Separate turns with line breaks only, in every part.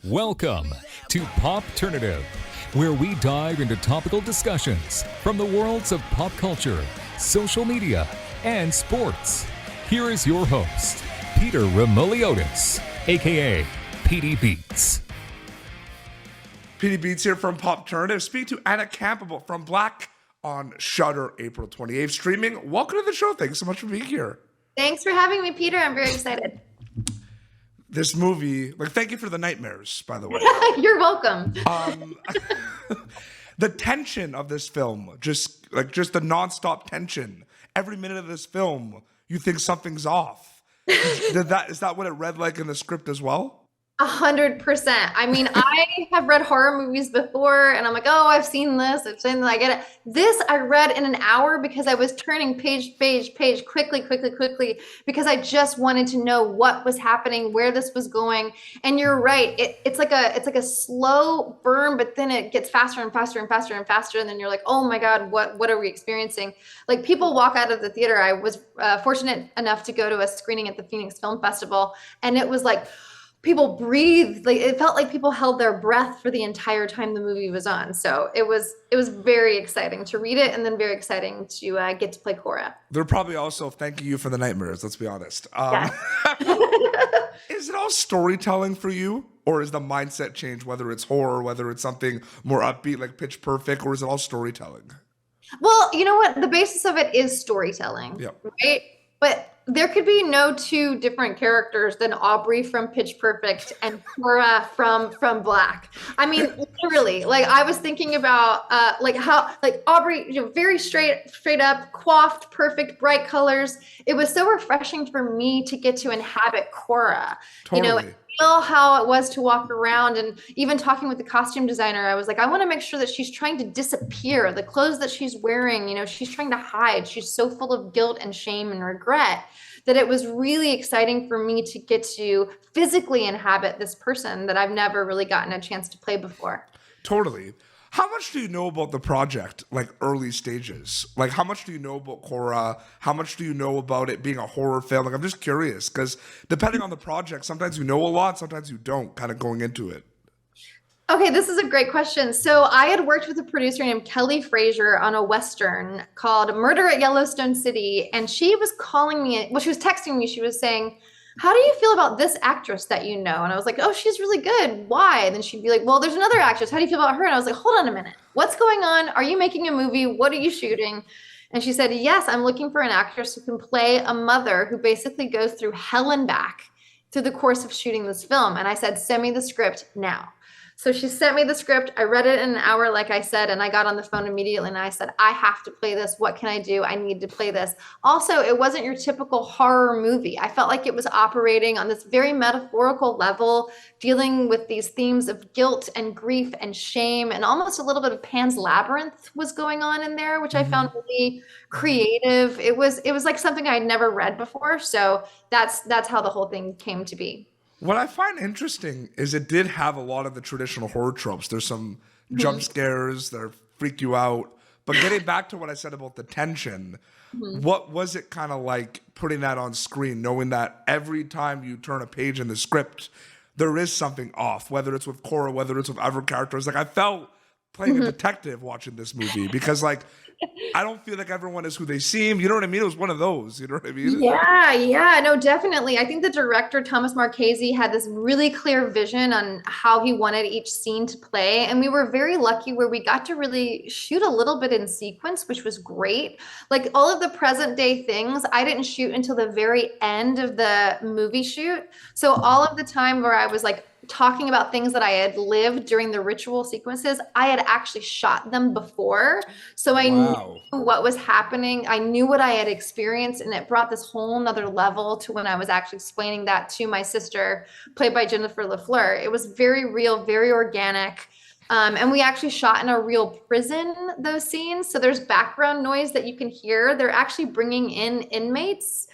Welcome to Popternative, where we dive into topical discussions from the worlds of pop culture, social media, and sports. Here is your host, Peter Remoliotis, aka PD Beats.
PD Beats here from Popternative. Speak to Anna Campbell from Black on Shudder, April 28th. Streaming. Welcome to the show. Thanks so much for being here.
Thanks for having me, Peter. I'm very excited.
This movie, thank you for the nightmares, by the way.
You're welcome.
The tension of this film, just the nonstop tension. Every minute of this film, you think something's off. Is that what it read like in the script as well?
100%. I mean, I have read horror movies before and I'm like, oh, I've seen this. I get it. This I read in an hour because I was turning page, quickly, because I just wanted to know what was happening, where this was going. And you're right. It's like a slow burn, but then it gets faster and faster and faster and faster. And then you're like, oh my God, what are we experiencing? Like, people walk out of the theater. I was fortunate enough to go to a screening at the Phoenix Film Festival, and it was like, people breathed. Like, it felt like people held their breath for the entire time the movie was on. So it was very exciting to read it, and then very exciting to get to play Cora.
They're probably also thanking you for the nightmares, let's be honest.
Yeah.
Is it all storytelling for you? Or is the mindset change, whether it's horror, whether it's something more upbeat like Pitch Perfect, or is it all storytelling?
Well, you know what? The basis of it is storytelling,
Yep.
right? But there could be no two different characters than Aubrey from Pitch Perfect and Cora from Black. I mean, literally, like, I was thinking about how Aubrey, very straight up, coiffed, perfect, bright colors. It was so refreshing for me to get to inhabit Cora.
Totally.
Feel how it was to walk around, and even talking with the costume designer, I was like, I want to make sure that she's trying to disappear. The clothes that she's wearing, she's trying to hide. She's so full of guilt and shame and regret that it was really exciting for me to get to physically inhabit this person that I've never really gotten a chance to play before.
Totally. How much do you know about the project, early stages? How much do you know about Cora? How much do you know about it being a horror film? I'm just curious, because depending on the project, sometimes you know a lot, sometimes you don't, kind of going into it.
Okay, this is a great question. So I had worked with a producer named Kelly Frazier on a Western called Murder at Yellowstone City, and she was calling me, she was texting me, she was saying, how do you feel about this actress that you know? And I was like, oh, she's really good. Why? And then she'd be like, well, there's another actress. How do you feel about her? And I was like, hold on a minute. What's going on? Are you making a movie? What are you shooting? And she said, yes, I'm looking for an actress who can play a mother who basically goes through hell and back through the course of shooting this film. And I said, send me the script now. So she sent me the script. I read it in an hour, like I said, and I got on the phone immediately and I said, I have to play this. What can I do? I need to play this. Also, it wasn't your typical horror movie. I felt like it was operating on this very metaphorical level, dealing with these themes of guilt and grief and shame, and almost a little bit of Pan's Labyrinth was going on in there, which I found really creative. It was like something I'd never read before. So that's how the whole thing came to be.
What I find interesting is it did have a lot of the traditional horror tropes. There's some jump scares that freak you out. But getting back to what I said about the tension, what was it kind of like putting that on screen, knowing that every time you turn a page in the script, there is something off, whether it's with Cora, whether it's with other characters. I felt playing a detective watching this movie because, I don't feel like everyone is who they seem. You know what I mean? It was one of those. You know what I mean?
Yeah, no, definitely. I think the director, Thomas Marchese, had this really clear vision on how he wanted each scene to play. And we were very lucky where we got to really shoot a little bit in sequence, which was great. All of the present day things, I didn't shoot until the very end of the movie shoot. So all of the time where I was talking about things that I had lived during the ritual sequences, I had actually shot them before. So I knew what was happening. I knew what I had experienced, and it brought this whole nother level to when I was actually explaining that to my sister, played by Jennifer LaFleur. It was very real, very organic. And we actually shot in a real prison, those scenes. So there's background noise that you can hear. They're actually bringing in inmates.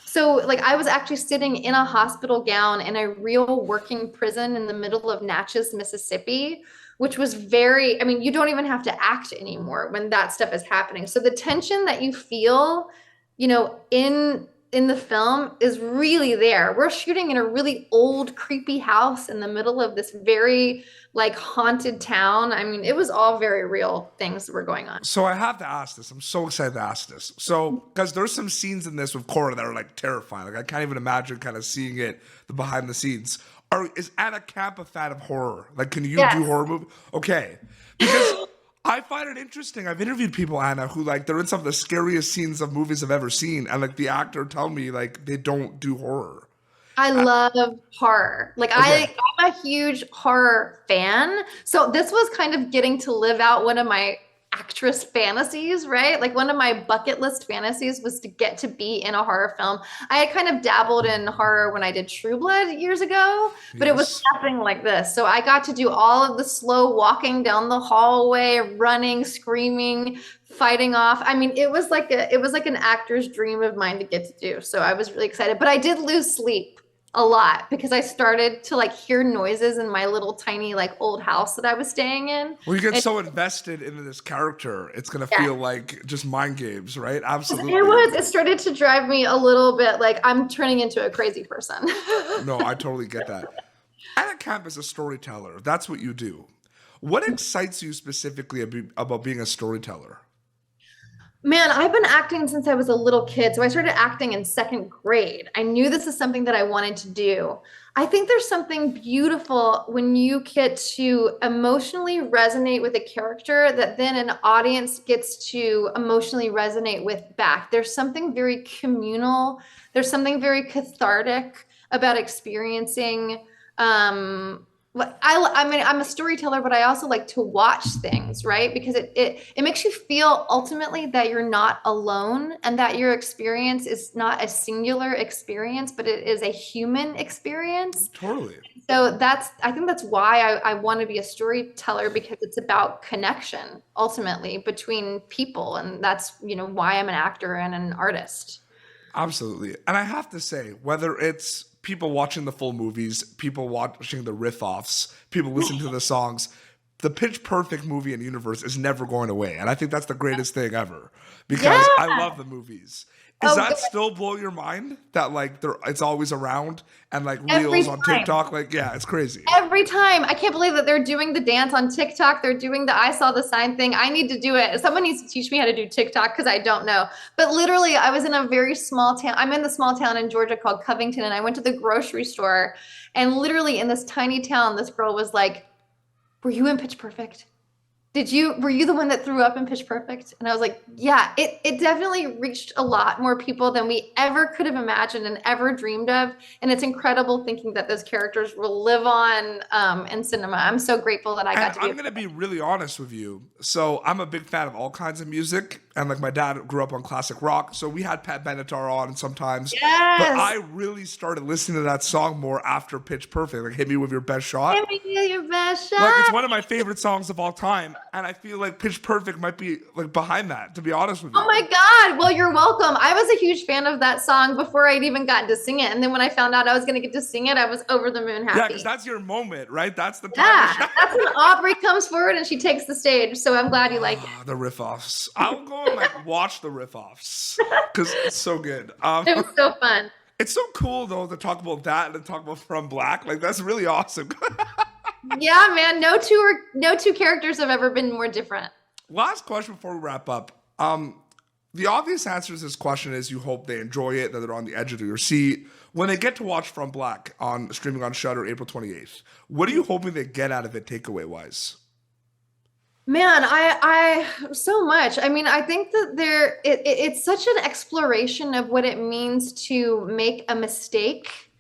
So I was actually sitting in a hospital gown in a real working prison in the middle of Natchez, Mississippi, which was you don't even have to act anymore when that stuff is happening. So the tension that you feel, in in the film is really there. We're shooting in a really old, creepy house in the middle of this very like haunted town. I mean, it was all very real things that were going on.
So I have to ask this. I'm so excited to ask this. So, because there's some scenes in this with Cora that are like terrifying. Like I can't even imagine kind of seeing it, the behind the scenes. Is Anna Camp a fan of horror? Like, can you do horror movies? Okay, because I find it interesting. I've interviewed people, Anna, who like they're in some of the scariest scenes of movies I've ever seen, and like the actor tell me like they don't do horror.
I love horror. Like I'm a huge horror fan. So this was kind of getting to live out one of my actress fantasies, right? Like one of my bucket list fantasies was to get to be in a horror film. I had kind of dabbled in horror when I did True Blood years ago, but it was nothing like this. So I got to do all of the slow walking down the hallway, running, screaming, fighting off. I mean, it was like an actor's dream of mine to get to do. So I was really excited, but I did lose sleep a lot because I started to like hear noises in my little tiny like old house that I was staying in.
Well, you get so invested into this character, it's gonna feel like just mind games, right? Absolutely.
It started to drive me a little bit like I'm turning into a crazy person.
No, I totally get that. Anna Camp is a storyteller. That's what you do. What excites you specifically about being a storyteller?
Man, I've been acting since I was a little kid. So I started acting in second grade. I knew this is something that I wanted to do. I think there's something beautiful when you get to emotionally resonate with a character that then an audience gets to emotionally resonate with back. There's something very communal. There's something very cathartic about experiencing I mean, I'm a storyteller, but I also like to watch things, right? Because it makes you feel ultimately that you're not alone and that your experience is not a singular experience, but it is a human experience.
Totally.
So I think that's why I want to be a storyteller, because it's about connection ultimately between people. And that's, why I'm an actor and an artist.
Absolutely. And I have to say, whether it's people watching the full movies, people watching the riff-offs, people listening to the songs, the Pitch Perfect movie and universe is never going away. And I think that's the greatest thing ever because I love the movies. Does that still blow your mind that like it's always around and like reels on TikTok? Like, yeah, it's crazy.
Every time. I can't believe that they're doing the dance on TikTok. They're doing the I saw the sign thing. I need to do it. Someone needs to teach me how to do TikTok because I don't know. But literally, I was in a very small town. I'm in the small town in Georgia called Covington, and I went to the grocery store. And literally in this tiny town, this girl was like, "Were you in Pitch Perfect? Were you the one that threw up in Pitch Perfect?" And I was like, yeah, it definitely reached a lot more people than we ever could have imagined and ever dreamed of. And it's incredible thinking that those characters will live on in cinema. I'm so grateful that I got to be.
I'm going to be really honest with you. So I'm a big fan of all kinds of music. And like my dad grew up on classic rock. So we had Pat Benatar on sometimes.
Yes.
But I really started listening to that song more after Pitch Perfect. Like Hit Me With Your Best Shot.
Hit me with your best shot.
Like it's one of my favorite songs of all time. And I feel like Pitch Perfect might be like behind that, to be honest with you.
Oh my God. Well, you're welcome. I was a huge fan of that song before I'd even gotten to sing it. And then when I found out I was going to get to sing it, I was over the moon happy.
Yeah, because that's your moment, right? That's the time.
Yeah, that's when Aubrey comes forward and she takes the stage. So I'm glad you like it.
The riff-offs. I'll go and like watch the riff-offs because it's so good.
It was so fun.
It's so cool though to talk about that and to talk about From Black. Like that's really awesome.
Yeah, man. No two characters have ever been more different.
Last question before we wrap up. The obvious answer to this question is you hope they enjoy it, that they're on the edge of your seat. When they get to watch From Black on streaming on Shudder April 28th, what are you hoping they get out of it takeaway wise?
Man, I so much. I mean, I think that it's such an exploration of what it means to make a mistake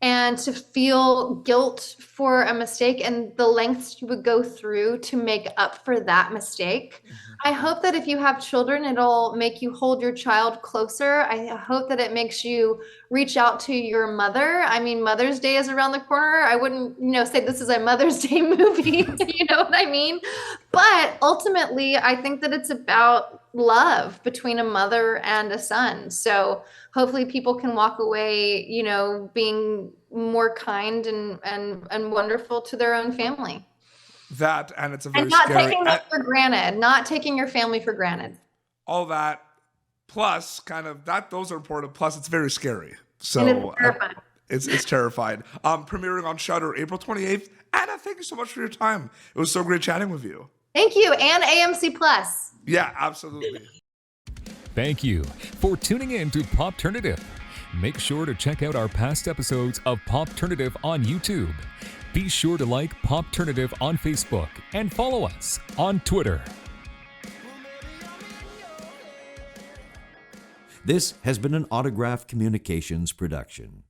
and to feel guilt for a mistake and the lengths you would go through to make up for that mistake. I hope that if you have children, it'll make you hold your child closer. I hope that it makes you reach out to your mother. I mean, Mother's Day is around the corner. I wouldn't, say this is a Mother's Day movie. You know what I mean? But ultimately, I think that it's about love between a mother and a son. So hopefully people can walk away, being more kind and wonderful to their own family.
That, and it's a very
and not
scary...
taking them for granted, not taking your family for granted.
All that, Plus, kind of that those are important. Plus, it's very scary. So
And it's terrifying.
it's terrifying. Premiering on Shudder April 28th. Anna, thank you so much for your time. It was so great chatting with you.
Thank you. And AMC Plus.
Yeah, absolutely.
Thank you for tuning in to Popternative. Make sure to check out our past episodes of Popternative on YouTube. Be sure to like Popternative on Facebook and follow us on Twitter.
This has been an Autograph Communications production.